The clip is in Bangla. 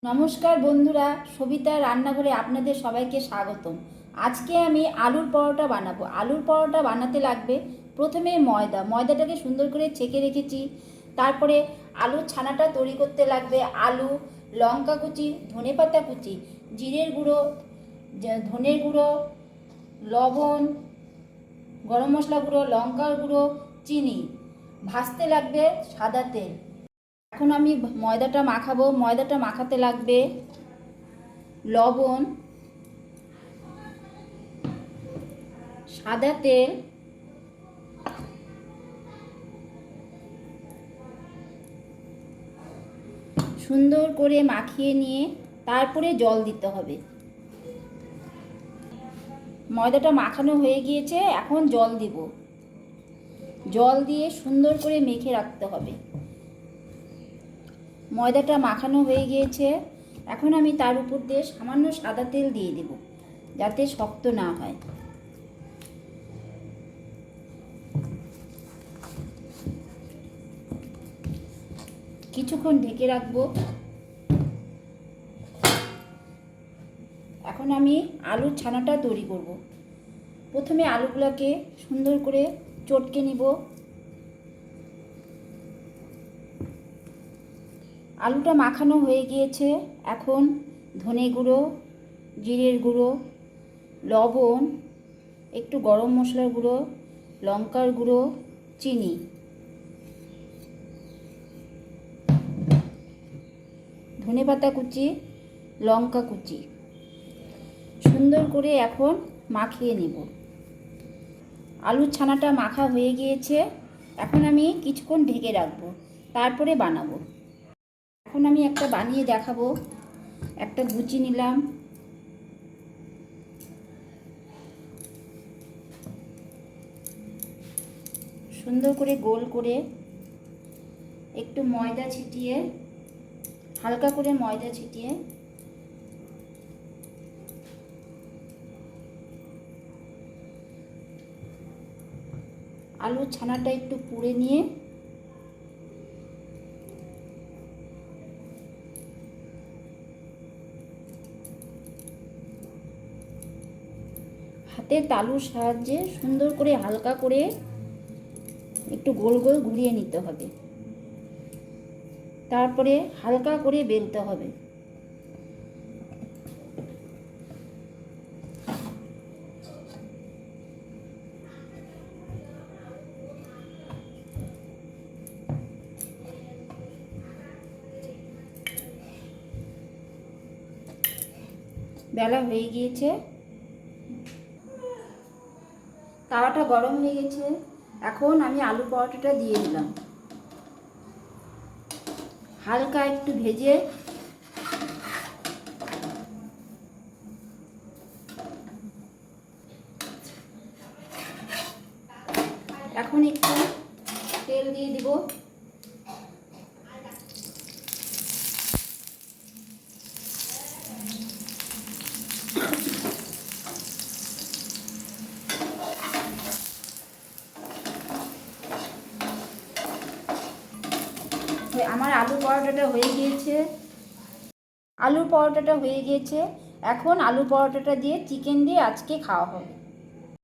নমস্কার বন্ধুরা, সবিতা রান্নাঘরে আপনাদের সবাইকে স্বাগতম। আজকে আমি আলুর পরোটা বানাবো। আলুর পরোটা বানাতে লাগবে প্রথমে ময়দাটাকে সুন্দর করে ছেঁকে রেখেছি। তারপরে আলুর ছানাটা তৈরি করতে লাগবে আলু, লঙ্কা কুচি, ধনেপাতা কুচি, জিরের গুঁড়ো, ধনের গুঁড়ো, লবণ, গরম মশলা গুঁড়ো, লঙ্কার গুঁড়ো, চিনি। ভাজতে লাগবে সাদা তেল। এখন আমি ময়দাটা মাখাবো। ময়দাটা মাখাতে লাগবে লবণ, সাদা তেল, সুন্দর করে মাখিয়ে নিয়ে তারপরে জল দিতে হবে। ময়দাটা মাখানো হয়ে গিয়েছে, এখন জল দিব। জল দিয়ে সুন্দর করে মেখে রাখতে হবে। ময়দাটা মাখানো হয়ে গিয়েছে, এখন আমি তার উপর দিয়ে সামান্য সাদা তেল দিয়ে দেব, যাতে শক্ত না হয়। কিছুক্ষণ ঢেকে রাখবো। এখন আমি আলুর ছানাটা তৈরি করব। প্রথমে আলুগুলোকে সুন্দর করে চটকে নিব। আলুটা মাখানো হয়ে গিয়েছে, এখন ধনে গুঁড়ো, জিরের গুঁড়ো, লবণ, একটু গরম মশলার গুঁড়ো, লঙ্কার গুঁড়ো, চিনি, ধনেপাতা কুচি, লঙ্কা কুচি সুন্দর করে এখন মাখিয়ে নেব। আলুর ছানাটা মাখা হয়ে গিয়েছে, এখন আমি কিছুক্ষণ ঢেকে রাখবো, তারপরে বানাবো। এখন আমি একটা বানিয়ে দেখাবো। একটা গুচি নিলাম, সুন্দর করে গোল করে একটু ময়দা ছিটিয়ে, হালকা করে ময়দা ছিটিয়ে আলুর ছানাটা একটু পুড়ে নিয়ে হাতের তালুর সাহায্যে সুন্দর করে হালকা করে একটু গোল গোল ঘুরিয়ে নিতে হবে। তারপরে হালকা করে বেলতে হবে। বেলা হয়ে গিয়েছে, তাওয়াটা গরম হয়ে গেছে। এখন আমি আলু পরোটাটা দিয়ে দিলাম। হালকা একটু ভেজে এখন একটু তেল দিয়ে দিব। আমার আলু পরোটাটা হয়ে গিয়েছে। আলুর পরোটাটা হয়ে গিয়েছে, এখন আলু পরোটাটা দিয়ে চিকেন দিয়ে আজকে খাওয়া হবে।